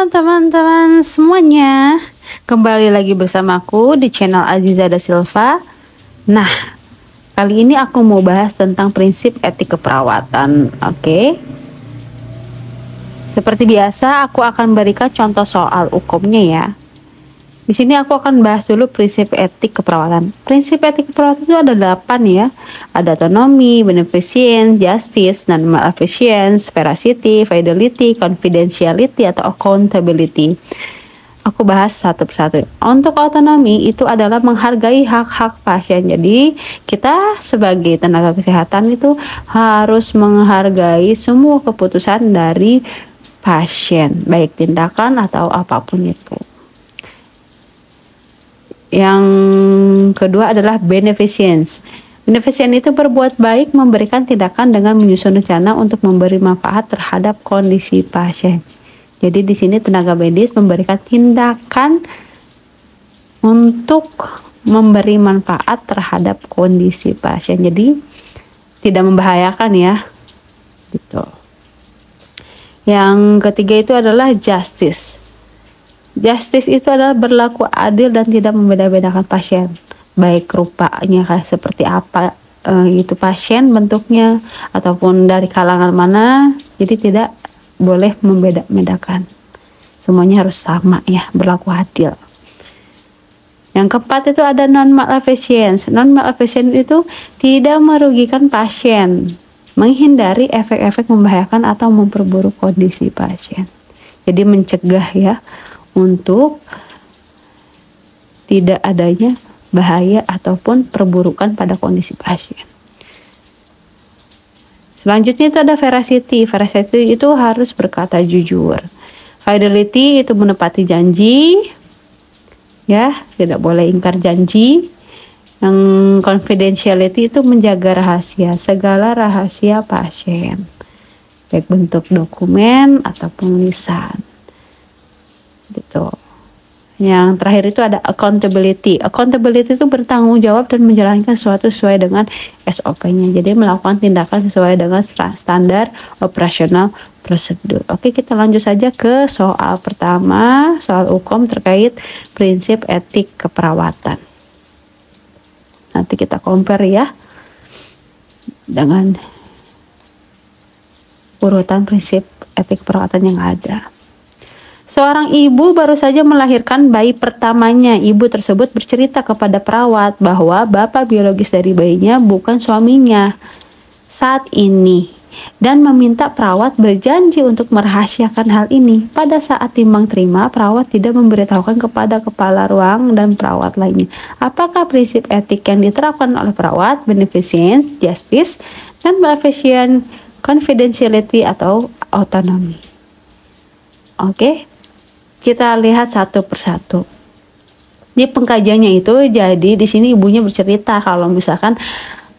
teman-teman semuanya, kembali lagi bersamaku di channel Aziza Da Silva. Nah, kali ini aku mau bahas tentang prinsip etik keperawatan. Oke. Seperti biasa, aku akan berikan contoh soal hukumnya ya. Di sini aku akan bahas dulu prinsip etik keperawatan. Prinsip etik keperawatan itu ada 8 ya. Ada autonomy, beneficence, justice, non-maleficence, veracity, fidelity, confidentiality, atau accountability. Aku bahas satu persatu. Untuk autonomi itu adalah menghargai hak-hak pasien. Jadi kita sebagai tenaga kesehatan itu harus menghargai semua keputusan dari pasien, baik tindakan atau apapun itu. Yang kedua adalah beneficence. Beneficence itu berbuat baik, memberikan tindakan dengan menyusun rencana untuk memberi manfaat terhadap kondisi pasien. Jadi di sini tenaga medis memberikan tindakan untuk memberi manfaat terhadap kondisi pasien. Jadi tidak membahayakan ya. Gitu. Yang ketiga itu adalah justice. Justice itu adalah berlaku adil dan tidak membeda-bedakan pasien, baik rupanya kayak seperti apa itu pasien bentuknya ataupun dari kalangan mana. Jadi tidak boleh membeda-bedakan, semuanya harus sama ya, berlaku adil. Yang keempat itu ada non-maleficence. Non-maleficence itu tidak merugikan pasien, menghindari efek-efek membahayakan atau memperburuk kondisi pasien. Jadi mencegah ya, untuk tidak adanya bahaya ataupun perburukan pada kondisi pasien. Selanjutnya itu ada veracity. Veracity itu harus berkata jujur. Fidelity itu menepati janji, ya, tidak boleh ingkar janji. Yang confidentiality itu menjaga rahasia, segala rahasia pasien, baik bentuk dokumen ataupun lisan. Gitu. Yang terakhir itu ada accountability. Accountability itu bertanggung jawab dan menjalankan sesuatu sesuai dengan SOP-nya. Jadi melakukan tindakan sesuai dengan standar operasional prosedur. Oke, kita lanjut saja ke soal pertama, soal hukum terkait prinsip etik keperawatan. Nanti kita compare ya dengan urutan prinsip etik keperawatan yang ada. Seorang ibu baru saja melahirkan bayi pertamanya. Ibu tersebut bercerita kepada perawat bahwa bapak biologis dari bayinya bukan suaminya saat ini dan meminta perawat berjanji untuk merahasiakan hal ini. Pada saat timbang terima, perawat tidak memberitahukan kepada kepala ruang dan perawat lainnya. Apakah prinsip etik yang diterapkan oleh perawat, beneficence, justice, dan maleficence, confidentiality, atau autonomy? Oke. Kita lihat satu persatu. Di pengkajiannya itu, jadi di sini ibunya bercerita kalau misalkan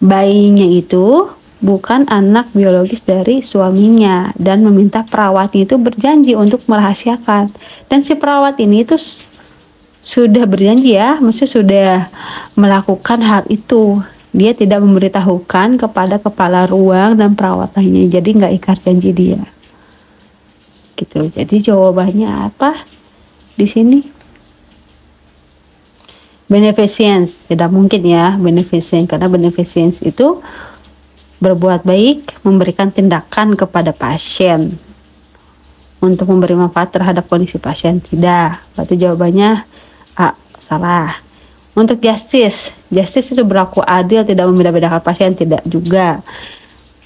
bayinya itu bukan anak biologis dari suaminya dan meminta perawatnya itu berjanji untuk merahasiakan. Dan si perawat ini itu sudah berjanji ya, maksudnya sudah melakukan hal itu. Dia tidak memberitahukan kepada kepala ruang dan perawat lainnya. Jadi nggak ingkar janji dia. Gitu. Jadi jawabannya apa di sini? Beneficence. Tidak mungkin ya beneficence, karena beneficence itu berbuat baik, memberikan tindakan kepada pasien untuk memberi manfaat terhadap kondisi pasien. Tidak. Berarti jawabannya A, salah. Untuk justice, justice itu berlaku adil, tidak membeda-bedakan pasien. Tidak juga.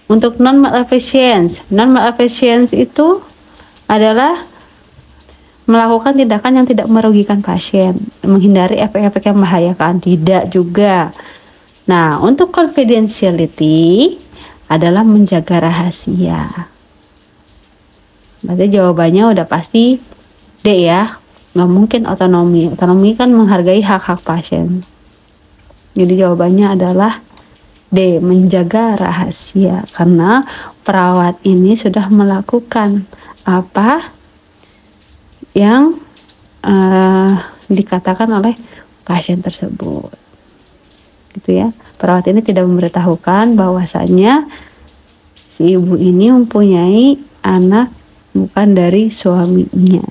Untuk non-maleficence, non-maleficence itu adalah melakukan tindakan yang tidak merugikan pasien, menghindari efek-efek yang membahayakan. Tidak juga. Nah, untuk confidentiality adalah menjaga rahasia. Berarti jawabannya udah pasti D ya. Nggak mungkin autonomi. Autonomi kan menghargai hak-hak pasien. Jadi jawabannya adalah D, menjaga rahasia. Karena perawat ini sudah melakukan apa yang dikatakan oleh pasien tersebut, gitu ya. Perawat ini tidak memberitahukan bahwasanya si ibu ini mempunyai anak bukan dari suaminya.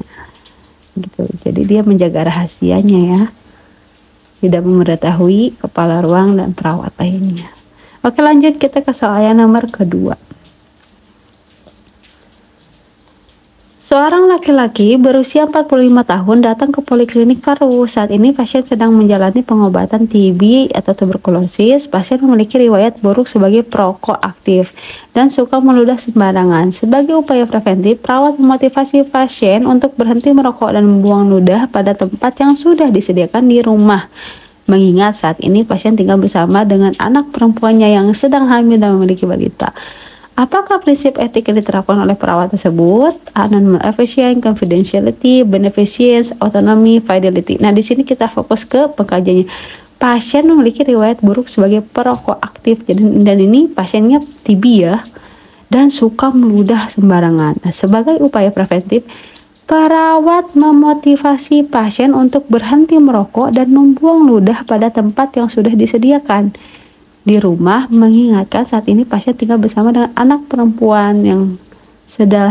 gitu. Jadi dia menjaga rahasianya ya, tidak mengetahui kepala ruang dan perawat lainnya. Oke, lanjut kita ke soal yang nomor kedua. Seorang laki-laki berusia 45 tahun datang ke poliklinik paru. Saat ini pasien sedang menjalani pengobatan TB atau tuberkulosis. Pasien memiliki riwayat buruk sebagai perokok aktif dan suka meludah sembarangan. Sebagai upaya preventif, perawat memotivasi pasien untuk berhenti merokok dan membuang ludah pada tempat yang sudah disediakan di rumah. Mengingat saat ini pasien tinggal bersama dengan anak perempuannya yang sedang hamil dan memiliki balita. Apakah prinsip etik yang diterapkan oleh perawat tersebut? Non-efficient, confidentiality, beneficence, autonomy, fidelity. Nah, di sini kita fokus ke pengkajiannya. Pasien memiliki riwayat buruk sebagai perokok aktif, dan ini pasiennya TB ya, dan suka meludah sembarangan. Nah, sebagai upaya preventif, perawat memotivasi pasien untuk berhenti merokok dan membuang ludah pada tempat yang sudah disediakan di rumah, mengingatkan saat ini pasien tinggal bersama dengan anak perempuan yang sedang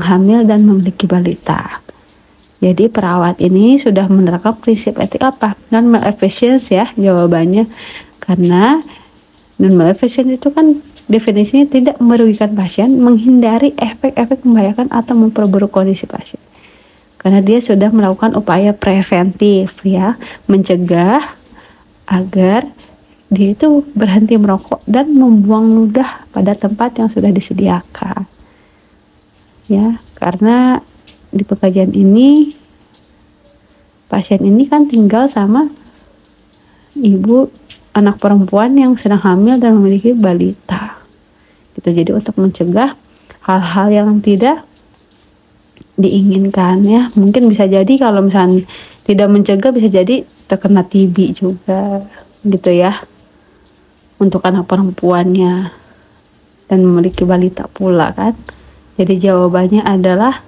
hamil dan memiliki balita. Jadi perawat ini sudah menerapkan prinsip etik apa? Non-malefisance ya jawabannya, karena non-malefisance itu kan definisinya tidak merugikan pasien, menghindari efek-efek membahayakan atau memperburuk kondisi pasien. Karena dia sudah melakukan upaya preventif ya, mencegah agar dia itu berhenti merokok dan membuang ludah pada tempat yang sudah disediakan ya. Karena di pengkajian ini pasien ini kan tinggal sama ibu anak perempuan yang sedang hamil dan memiliki balita gitu. Jadi untuk mencegah hal-hal yang tidak diinginkan ya, mungkin bisa jadi kalau misalnya tidak mencegah bisa jadi terkena TB juga gitu ya untuk anak perempuannya dan memiliki balita pula kan. Jadi jawabannya adalah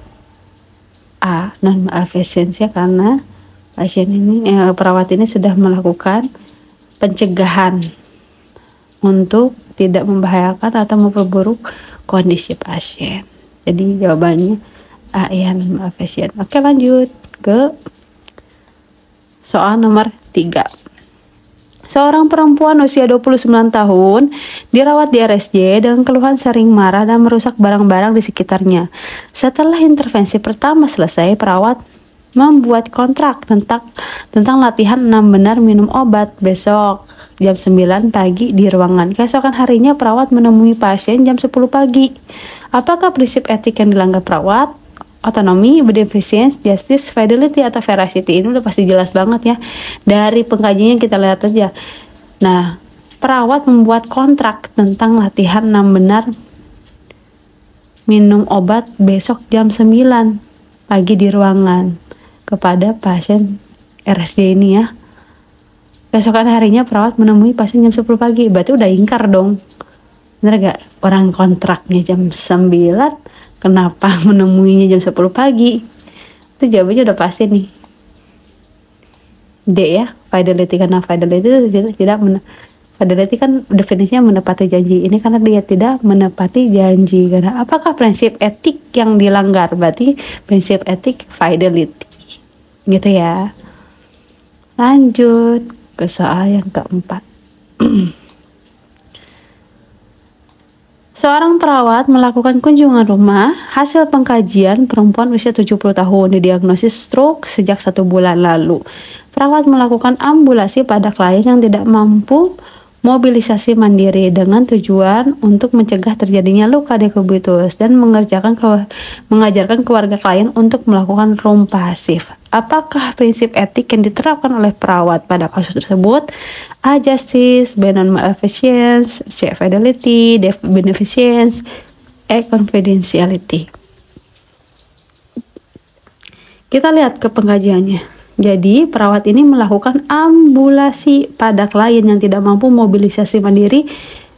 A, non-malfeasance ya, karena pasien ini perawat ini sudah melakukan pencegahan untuk tidak membahayakan atau memperburuk kondisi pasien. Jadi jawabannya A ya, non-malfeasance. Oke, lanjut ke soal nomor 3. Seorang perempuan usia 29 tahun dirawat di RSJ dengan keluhan sering marah dan merusak barang-barang di sekitarnya. Setelah intervensi pertama selesai, perawat membuat kontrak tentang latihan 6 benar minum obat besok jam 9 pagi di ruangan. Keesokan harinya perawat menemui pasien jam 10 pagi. Apakah prinsip etik yang dilanggar perawat? Autonomy, beneficence, justice, fidelity, atau veracity. Ini udah pasti jelas banget ya dari pengkajiannya, kita lihat aja. Nah, perawat membuat kontrak tentang latihan 6 benar minum obat besok jam 9 pagi di ruangan kepada pasien RSJ ini ya. Keesokan harinya perawat menemui pasien jam 10 pagi. Berarti udah ingkar dong. Bener gak? Orang kontraknya jam 9, kenapa menemuinya jam 10 pagi? Itu jawabannya udah pasti nih. D ya, fidelity. Karena fidelity itu fidelity kan definisinya menepati janji. Ini karena dia tidak menepati janji. Karena apakah prinsip etik yang dilanggar? Berarti prinsip etik fidelity. Gitu ya. Lanjut ke soal yang keempat. Seorang perawat melakukan kunjungan rumah. Hasil pengkajian, perempuan usia 70 tahun didiagnosis stroke sejak 1 bulan lalu. Perawat melakukan ambulasi pada klien yang tidak mampu mobilisasi mandiri dengan tujuan untuk mencegah terjadinya luka dekubitus dan mengajarkan keluarga klien untuk melakukan room pasif. Apakah prinsip etik yang diterapkan oleh perawat pada kasus tersebut? A, justice, B, non-malfeasance, C, fidelity, D, beneficence, E, confidentiality. Kita lihat ke pengkajiannya. Jadi perawat ini melakukan ambulasi pada klien yang tidak mampu mobilisasi mandiri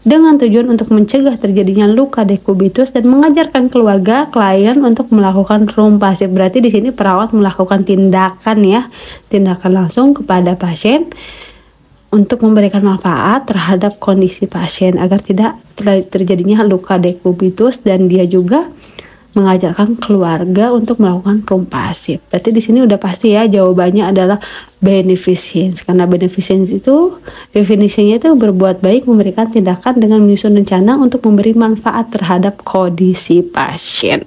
dengan tujuan untuk mencegah terjadinya luka dekubitus dan mengajarkan keluarga klien untuk melakukan room pasif. Berarti di sini perawat melakukan tindakan langsung kepada pasien untuk memberikan manfaat terhadap kondisi pasien agar tidak terjadinya luka dekubitus, dan dia juga mengajarkan keluarga untuk melakukan room pasif. Berarti di sini udah pasti ya jawabannya adalah beneficence. Karena beneficence itu definisinya itu berbuat baik, memberikan tindakan dengan menyusun rencana untuk memberi manfaat terhadap kondisi pasien.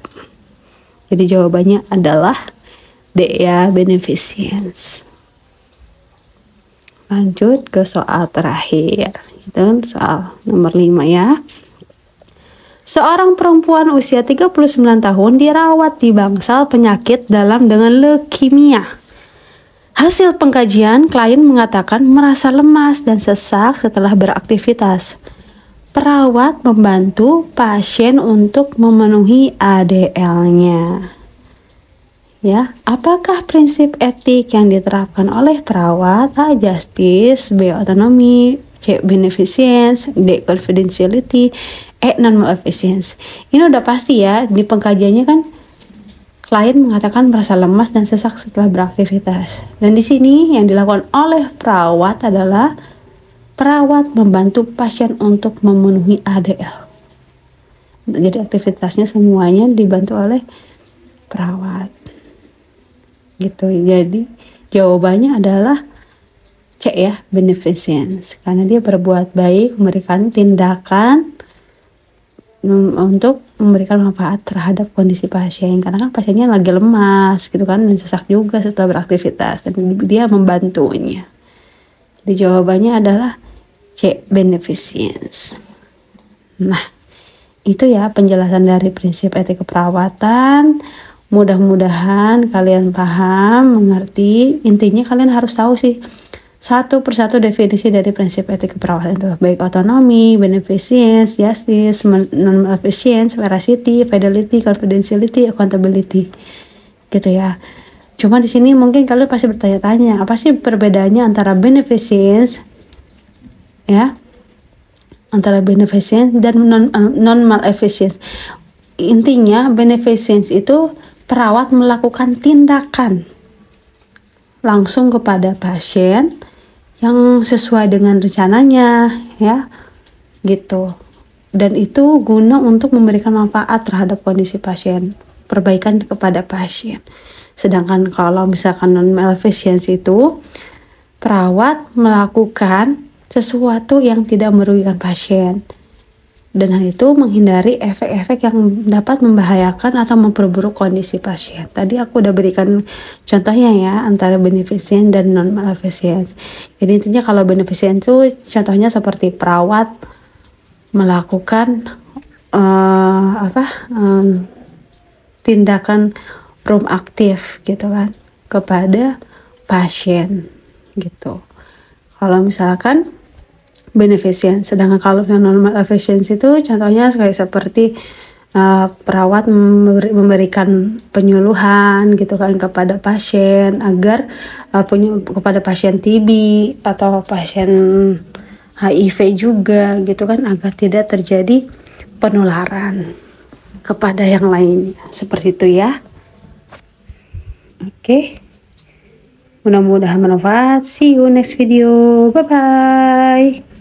Jadi jawabannya adalah D ya, beneficence. Lanjut ke soal terakhir. Itu soal nomor 5 ya. Seorang perempuan usia 39 tahun dirawat di bangsal penyakit dalam dengan leukemia. Hasil pengkajian, klien mengatakan merasa lemas dan sesak setelah beraktivitas. Perawat membantu pasien untuk memenuhi ADL-nya. Ya, apakah prinsip etik yang diterapkan oleh perawat? A. Justice, B. Autonomy, C. Beneficence, D. Confidentiality, E. Non-maleficence. Ini udah pasti ya, di pengkajiannya kan klien mengatakan merasa lemas dan sesak setelah beraktivitas. Dan di sini yang dilakukan oleh perawat adalah perawat membantu pasien untuk memenuhi ADL. Jadi aktivitasnya semuanya dibantu oleh perawat. Gitu. Jadi jawabannya adalah C ya, beneficence. Karena dia berbuat baik, memberikan tindakan untuk memberikan manfaat terhadap kondisi pasien. Karena kan pasiennya lagi lemas gitu kan, dan sesak juga setelah beraktivitas, dan dia membantunya. Jadi jawabannya adalah C, beneficence. Nah, itu ya penjelasan dari prinsip etik keperawatan. Mudah-mudahan kalian paham, mengerti. Intinya kalian harus tahu sih satu persatu definisi dari prinsip etik keperawatan itu, baik autonomy, beneficence, justice, non-maleficence, veracity, fidelity, confidentiality, accountability, gitu ya. Cuma di sini mungkin kalian pasti bertanya-tanya, apa sih perbedaannya antara beneficence, ya, antara beneficence dan non-maleficence. Intinya beneficence itu perawat melakukan tindakan langsung kepada pasien yang sesuai dengan rencananya, ya, gitu. Dan itu guna untuk memberikan manfaat terhadap kondisi pasien, perbaikan kepada pasien. Sedangkan kalau misalkan non-maleficence itu perawat melakukan sesuatu yang tidak merugikan pasien. Dan hal itu menghindari efek-efek yang dapat membahayakan atau memperburuk kondisi pasien. Tadi aku udah berikan contohnya ya, antara beneficent dan non-maleficent. Jadi intinya kalau beneficent itu contohnya seperti perawat melakukan tindakan room aktif gitu kan kepada pasien gitu. Kalau misalkan beneficent, sedangkan kalau non-maleficent itu contohnya kayak seperti perawat memberikan penyuluhan gitu kan kepada pasien agar kepada pasien TB atau pasien HIV juga gitu kan, agar tidak terjadi penularan kepada yang lainnya, seperti itu ya. Oke. Mudah-mudahan bermanfaat. See you next video. Bye bye.